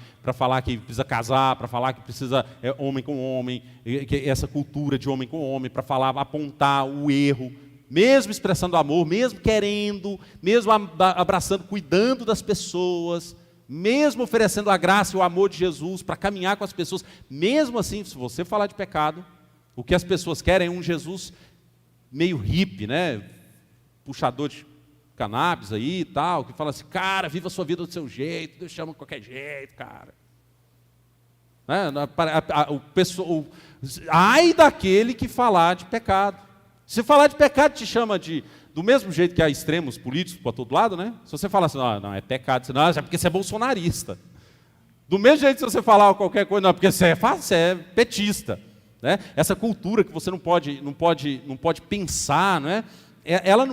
precisa casar, para falar que precisa homem com homem, que essa cultura de homem com homem, para falar, apontar o erro, mesmo expressando amor, mesmo querendo, mesmo abraçando, cuidando das pessoas, mesmo oferecendo a graça e o amor de Jesus para caminhar com as pessoas, mesmo assim, se você falar de pecado, o que as pessoas querem é um Jesus meio hippie, né? Puxador de cannabis aí e tal, que fala assim, cara, viva a sua vida do seu jeito, Deus chama de qualquer jeito, cara. Né? Ai daquele que falar de pecado. Se falar de pecado te chama do mesmo jeito que há extremos políticos para todo lado, né? Se você falar assim, não, é pecado, não, é porque você é bolsonarista. Do mesmo jeito que você falar qualquer coisa, não, porque você é petista. Né? Essa cultura que você não pode pensar, não é? Ela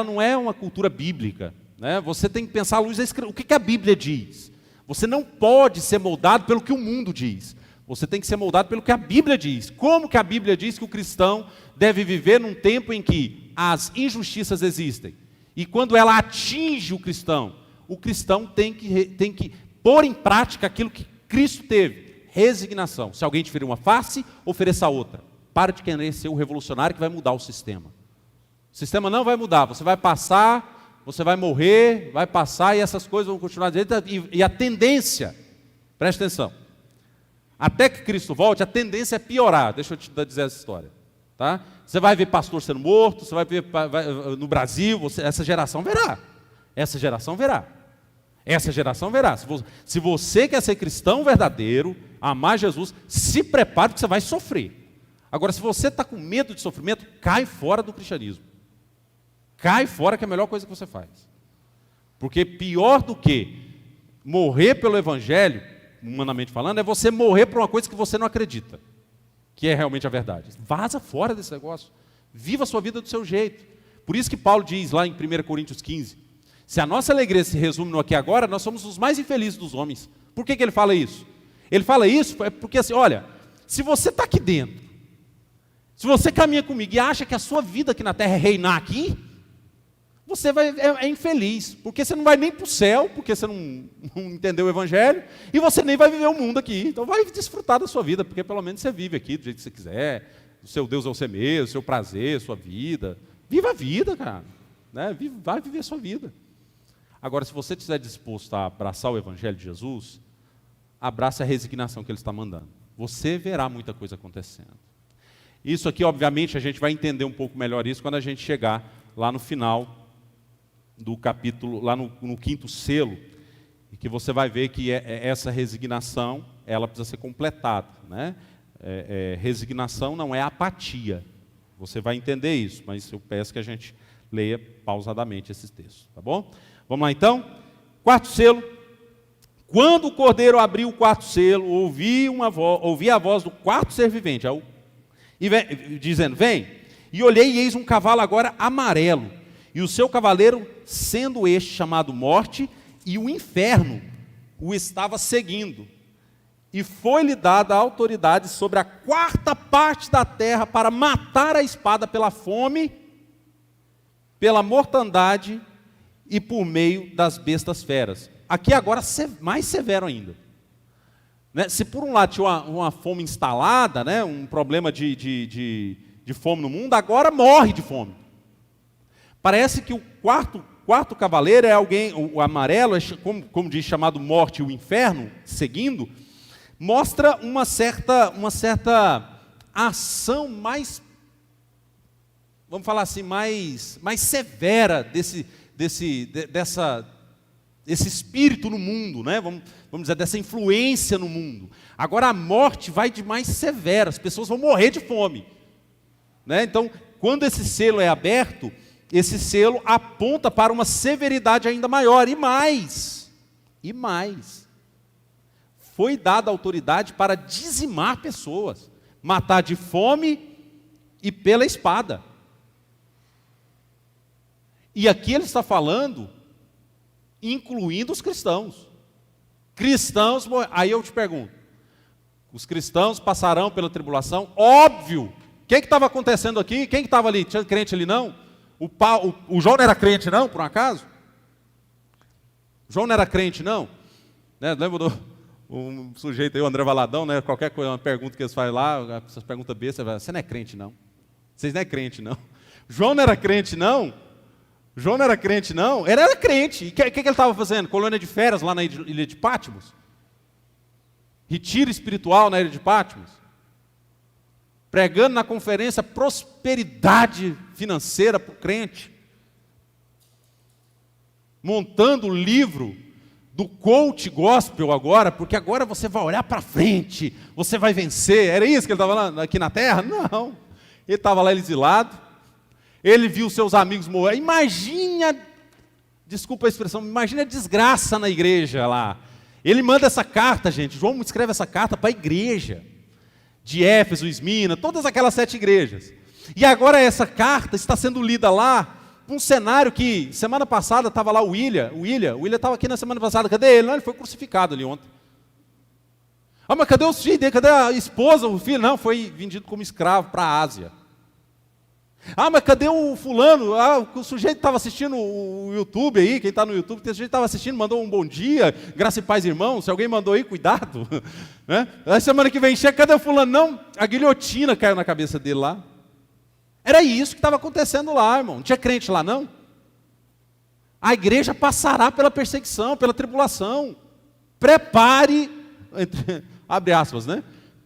não é uma cultura bíblica. Né? Você tem que pensar à luz da Escritura. O que a Bíblia diz? Você não pode ser moldado pelo que o mundo diz. Você tem que ser moldado pelo que a Bíblia diz. Como que a Bíblia diz que o cristão deve viver num tempo em que as injustiças existem? E quando ela atinge o cristão tem que pôr em prática aquilo que Cristo teve. Resignação. Se alguém te ferir uma face, ofereça a outra. Para de querer ser o revolucionário que vai mudar o sistema. O sistema não vai mudar, você vai passar, você vai morrer, vai passar e essas coisas vão continuar dentro. E a tendência, preste atenção, até que Cristo volte, a tendência é piorar. Deixa eu te dizer essa história. Tá? Você vai ver pastor sendo morto, você vai ver no Brasil, essa geração verá. Essa geração verá. Essa geração verá. Se você quer ser cristão verdadeiro, amar Jesus, se prepare porque você vai sofrer. Agora, se você está com medo de sofrimento, cai fora do cristianismo. Cai fora, que é a melhor coisa que você faz. Porque pior do que morrer pelo Evangelho, humanamente falando, é você morrer por uma coisa que você não acredita, que é realmente a verdade. Vaza fora desse negócio. Viva a sua vida do seu jeito. Por isso que Paulo diz lá em 1 Coríntios 15, se a nossa alegria se resume no aqui e agora, nós somos os mais infelizes dos homens. Por que ele fala isso? Ele fala isso porque assim, olha, se você está aqui dentro, se você caminha comigo e acha que a sua vida aqui na terra é reinar aqui, você é infeliz, porque você não vai nem para o céu, porque você não entendeu o Evangelho, e você nem vai viver o mundo aqui. Então vai desfrutar da sua vida, porque pelo menos você vive aqui do jeito que você quiser, o seu Deus é você mesmo, o seu prazer, a sua vida. Viva a vida, cara. Né? Vai viver a sua vida. Agora, se você estiver disposto a abraçar o Evangelho de Jesus, abraça a resignação que Ele está mandando. Você verá muita coisa acontecendo. Isso aqui, obviamente, a gente vai entender um pouco melhor isso quando a gente chegar lá no final do capítulo, lá no 5º selo, e que você vai ver que essa resignação, ela precisa ser completada. Né? Resignação não é apatia. Você vai entender isso, mas eu peço que a gente leia pausadamente esses textos. Tá bom? Vamos lá então? 4º selo. Quando o Cordeiro abriu o 4º selo, ouvi a voz do 4º ser vivente, dizendo, vem, e olhei e eis um cavalo agora amarelo, e o seu cavaleiro, sendo este chamado Morte, e o inferno o estava seguindo. E foi-lhe dada a autoridade sobre a 4ª parte da terra para matar a espada pela fome, pela mortandade e por meio das bestas feras. Aqui agora mais severo ainda. Né? Se por um lado tinha uma fome instalada, né? Um problema de fome no mundo, agora morre de fome. Parece que o quarto cavaleiro é alguém, o amarelo, como diz, chamado Morte e o Inferno, seguindo, mostra uma certa ação mais, vamos falar assim, mais severa desse espírito no mundo, né? Vamos dizer, dessa influência no mundo. Agora a morte vai de mais severa, as pessoas vão morrer de fome, né? Então, quando esse selo é aberto, esse selo aponta para uma severidade ainda maior, e mais, foi dada autoridade para dizimar pessoas, matar de fome e pela espada. E aqui ele está falando, incluindo os cristãos. Aí eu te pergunto, os cristãos passarão pela tribulação? Óbvio! O que estava acontecendo aqui? Quem que estava ali? Tinha crente ali não? O João não era crente não, por um acaso? O João não era crente não? Né? Lembra um sujeito aí, o André Valadão, né? Qualquer coisa, uma pergunta que eles fazem lá, essas perguntas bestas, você não é crente não? Vocês não é crente não? João não era crente não? João não era crente não? Ele era crente. E o que ele estava fazendo? Colônia de férias lá na ilha de Patmos? Retiro espiritual na ilha de Patmos? Pregando na conferência prosperidade financeira para o crente? Montando o livro do coach gospel agora, porque agora você vai olhar para frente, você vai vencer. Era isso que ele estava lá aqui na terra? Não. Ele estava lá exilado, ele viu seus amigos morrer. Imagina, desculpa a expressão, imagina a desgraça na igreja lá. Ele manda essa carta, gente, João escreve essa carta para a igreja de Éfeso, Esmina, todas aquelas 7 igrejas. E agora essa carta está sendo lida lá, um cenário que, semana passada estava lá o William estava aqui na semana passada, cadê ele? Não, ele foi crucificado ali ontem. Ah, mas cadê os filhos dele? Cadê a esposa, o filho? Não, foi vendido como escravo para a Ásia. Ah, mas cadê o fulano? Ah, o sujeito estava assistindo o YouTube aí, quem está no YouTube, tem sujeito estava assistindo, mandou um bom dia, graça e paz, irmão, se alguém mandou aí, cuidado. Né? A semana que vem chega, cadê o fulano? Não, a guilhotina caiu na cabeça dele lá. Era isso que estava acontecendo lá, irmão. Não tinha crente lá, não? A igreja passará pela perseguição, pela tribulação. Prepare, abre aspas, né?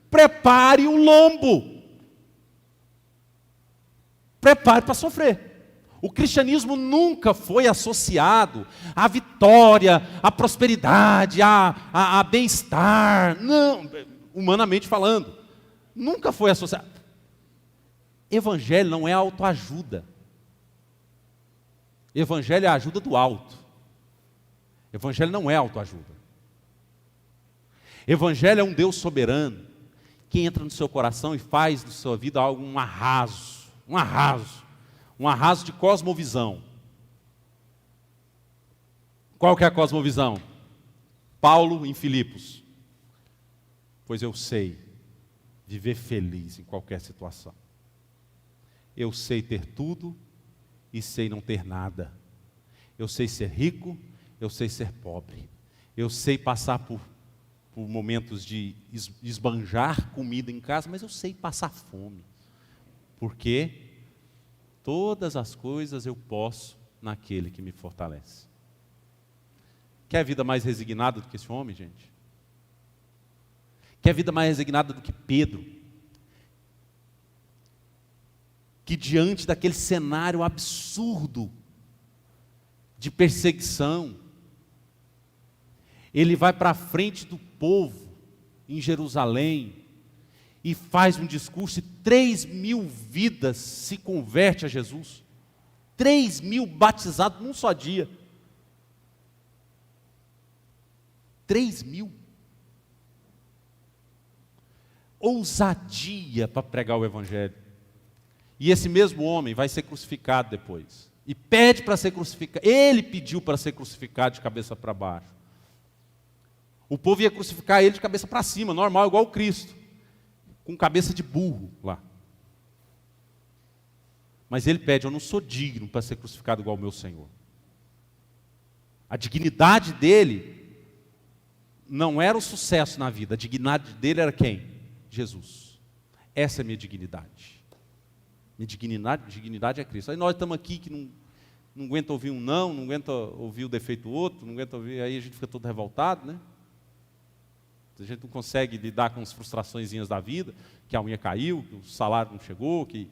Prepare o lombo. Prepare para sofrer. O cristianismo nunca foi associado à vitória, à prosperidade, a bem-estar. Não, humanamente falando. Nunca foi associado. Evangelho não é autoajuda. Evangelho é a ajuda do alto. Evangelho não é autoajuda. Evangelho é um Deus soberano que entra no seu coração e faz da sua vida algo, um arraso de cosmovisão. Qual que é a cosmovisão? Paulo em Filipos. Pois eu sei viver feliz em qualquer situação. Eu sei ter tudo e sei não ter nada. Eu sei ser rico, eu sei ser pobre. Eu sei passar por momentos de esbanjar comida em casa, mas eu sei passar fome. Porque todas as coisas eu posso naquele que me fortalece. Quer vida mais resignada do que esse homem, gente? Quer vida mais resignada do que Pedro? Que diante daquele cenário absurdo de perseguição, ele vai para a frente do povo em Jerusalém e faz um discurso e 3.000 vidas se convertem a Jesus. 3.000 batizados num só dia. 3.000. Ousadia para pregar o evangelho. E esse mesmo homem vai ser crucificado depois. E pede para ser crucificado. Ele pediu para ser crucificado de cabeça para baixo. O povo ia crucificar ele de cabeça para cima, normal, igual o Cristo. Com cabeça de burro lá. Mas ele pede, eu não sou digno para ser crucificado igual o meu Senhor. A dignidade dele não era o sucesso na vida. A dignidade dele era quem? Jesus. Essa é a minha dignidade. Minha dignidade é Cristo. Aí nós estamos aqui que não aguenta ouvir um não aguenta ouvir o defeito do outro, não aguenta ouvir, aí a gente fica todo revoltado, né? A gente não consegue lidar com as frustraçõezinhas da vida, que a unha caiu, que o salário não chegou, que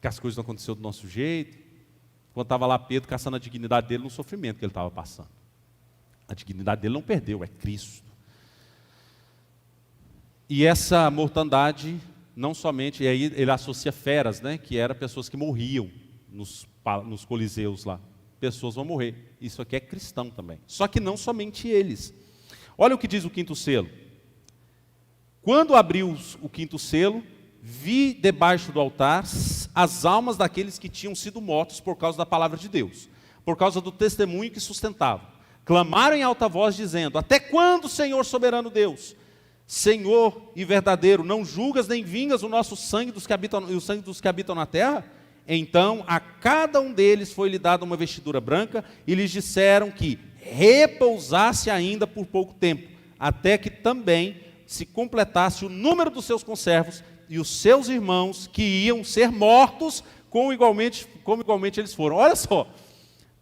as coisas não aconteceram do nosso jeito. Quando estava lá Pedro caçando a dignidade dele no sofrimento que ele estava passando. A dignidade dele não perdeu, é Cristo. E essa mortandade, não somente, e aí ele associa feras, né, que eram pessoas que morriam nos coliseus lá. Pessoas vão morrer. Isso aqui é cristão também. Só que não somente eles. Olha o que diz o quinto selo. Quando abriu o quinto selo, vi debaixo do altar as almas daqueles que tinham sido mortos por causa da palavra de Deus, por causa do testemunho que sustentavam. Clamaram em alta voz dizendo: até quando, Senhor soberano Deus, Senhor e verdadeiro, não julgas nem vingas o nosso sangue dos que habitam, e o sangue dos que habitam na terra? Então a cada um deles foi-lhe dada uma vestidura branca, e lhes disseram que repousasse ainda por pouco tempo, até que também se completasse o número dos seus conservos e os seus irmãos que iam ser mortos, como igualmente eles foram. Olha só,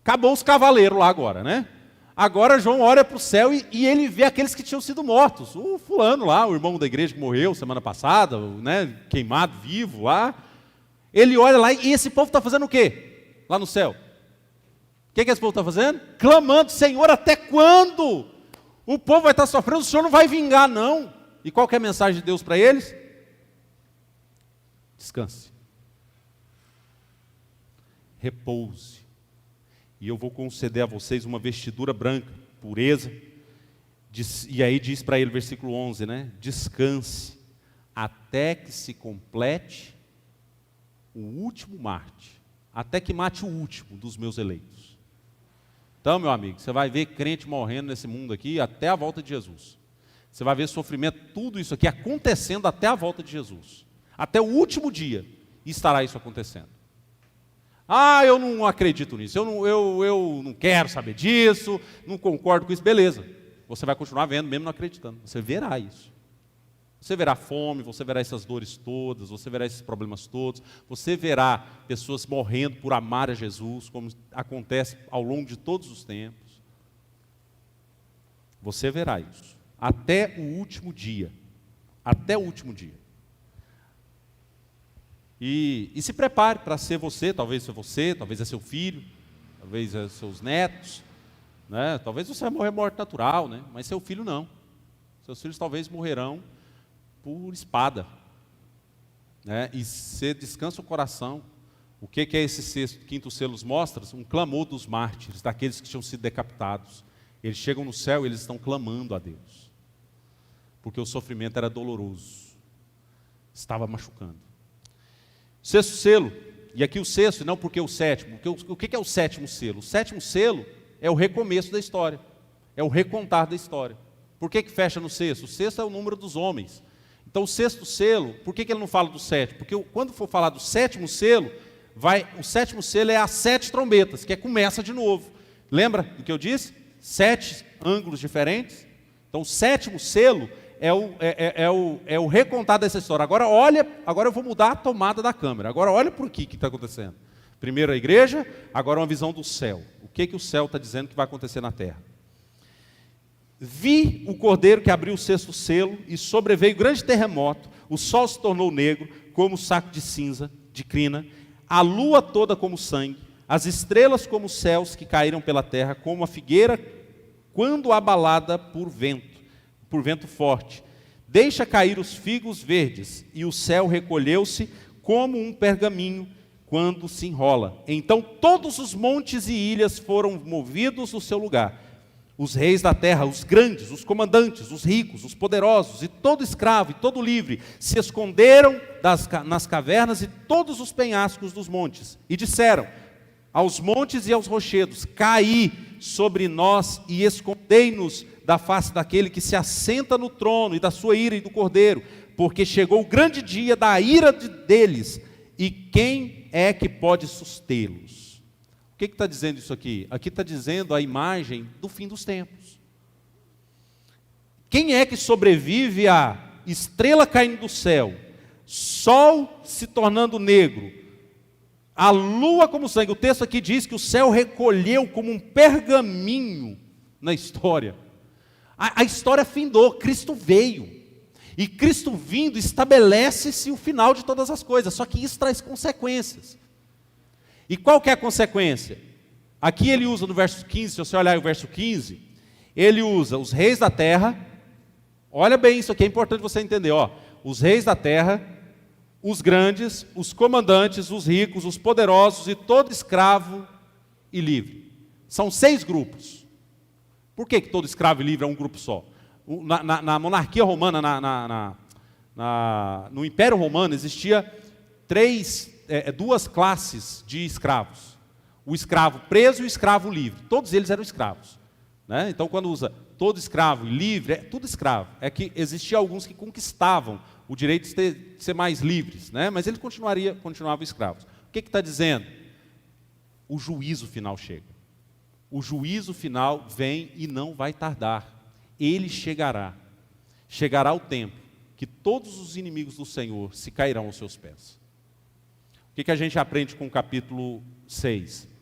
acabou os cavaleiros lá agora, né? Agora João olha para o céu e ele vê aqueles que tinham sido mortos. O fulano lá, o irmão da igreja que morreu semana passada, né, queimado vivo lá. Ele olha lá e esse povo está fazendo o quê? Lá no céu. O que esse povo está fazendo? Clamando: Senhor, até quando? O povo vai estar sofrendo, o Senhor não vai vingar não. E qual que é a mensagem de Deus para eles? Descanse. Repouse. E eu vou conceder a vocês uma vestidura branca, pureza. E aí diz para ele, versículo 11, né? Descanse, até que se complete o último mártir, até que mate o último dos meus eleitos. Então, meu amigo, você vai ver crente morrendo nesse mundo aqui até a volta de Jesus. Você vai ver sofrimento, tudo isso aqui acontecendo até a volta de Jesus. Até o último dia estará isso acontecendo. Ah, eu não acredito nisso, eu não quero saber disso, não concordo com isso. Beleza, você vai continuar vendo, mesmo não acreditando. Você verá isso. Você verá fome, você verá essas dores todas, você verá esses problemas todos, você verá pessoas morrendo por amar a Jesus, como acontece ao longo de todos os tempos. Você verá isso, até o último dia. Até o último dia. E se prepare para ser você, talvez é seu filho, talvez é seus netos, né? Talvez você vai morrer morte natural, né? Mas seu filho não. Seus filhos talvez morrerão por espada, né? E você descansa o coração. O que é esse quinto selo mostra? Um clamor dos mártires, daqueles que tinham sido decapitados. Eles chegam no céu e eles estão clamando a Deus, porque o sofrimento era doloroso, estava machucando. Sexto selo, e aqui o sexto, não porque o sétimo, porque o que é o sétimo selo? O sétimo selo é o recomeço da história, é o recontar da história. Por que fecha no sexto? O sexto é o número dos homens. Então o sexto selo, por que ele não fala do sétimo? Porque quando for falar do sétimo selo, o sétimo selo é as 7 trombetas, que começa de novo. Lembra do que eu disse? 7 ângulos diferentes. Então o sétimo selo é o recontar dessa história. Agora eu vou mudar a tomada da câmera. Agora olha por aqui que está acontecendo. Primeiro a igreja, agora uma visão do céu. O que o céu está dizendo que vai acontecer na terra? Vi o cordeiro que abriu o sexto selo e sobreveio grande terremoto. O sol se tornou negro como saco de cinza, de crina. A lua toda como sangue. As estrelas como céus que caíram pela terra, como a figueira quando abalada por vento forte. Deixa cair os figos verdes, e o céu recolheu-se como um pergaminho quando se enrola. Então todos os montes e ilhas foram movidos do seu lugar. Os reis da terra, os grandes, os comandantes, os ricos, os poderosos, e todo escravo e todo livre, se esconderam nas cavernas e todos os penhascos dos montes, e disseram aos montes e aos rochedos: caí sobre nós e escondei-nos da face daquele que se assenta no trono, e da sua ira e do cordeiro, porque chegou o grande dia da ira deles, e quem é que pode sustê-los? O que está dizendo isso aqui? Aqui está dizendo a imagem do fim dos tempos. Quem é que sobrevive à estrela caindo do céu, sol se tornando negro, a lua como sangue? O texto aqui diz que o céu recolheu como um pergaminho na história. A história findou, Cristo veio. E Cristo vindo, estabelece-se o final de todas as coisas. Só que isso traz consequências. E qual que é a consequência? Aqui ele usa no verso 15, se você olhar o verso 15, ele usa os reis da terra. Olha bem, isso aqui é importante você entender. Ó, os reis da terra, os grandes, os comandantes, os ricos, os poderosos e todo escravo e livre. São 6 grupos. Por que todo escravo e livre é um grupo só? Na monarquia romana, no Império Romano, existia 2 classes de escravos. O escravo preso e o escravo livre. Todos eles eram escravos. Né? Então, quando usa todo escravo e livre, é tudo escravo. É que existia alguns que conquistavam o direito de ser mais livres, né? Mas eles continuavam escravos. O que está dizendo? O juízo final chega. O juízo final vem e não vai tardar. Ele chegará. Chegará o tempo que todos os inimigos do Senhor se cairão aos seus pés. O que a gente aprende com o capítulo 6?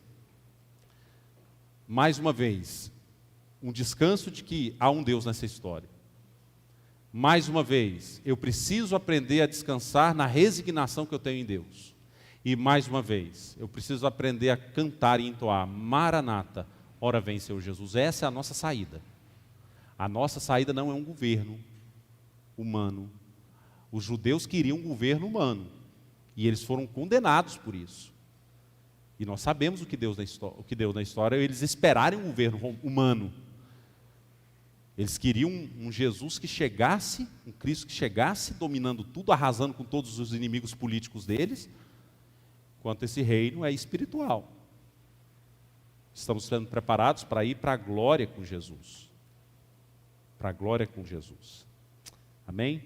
Mais uma vez, um descanso de que há um Deus nessa história. Mais uma vez, eu preciso aprender a descansar na resignação que eu tenho em Deus. E mais uma vez, eu preciso aprender a cantar e entoar: Maranata, ora vem, Senhor Jesus. Essa é a nossa saída. A nossa saída não é um governo humano. Os judeus queriam um governo humano. E eles foram condenados por isso. E nós sabemos o que deu na história, eles esperarem um governo humano. Eles queriam um Jesus que chegasse, um Cristo que chegasse, dominando tudo, arrasando com todos os inimigos políticos deles, enquanto esse reino é espiritual. Estamos sendo preparados para ir para a glória com Jesus. Para a glória com Jesus. Amém?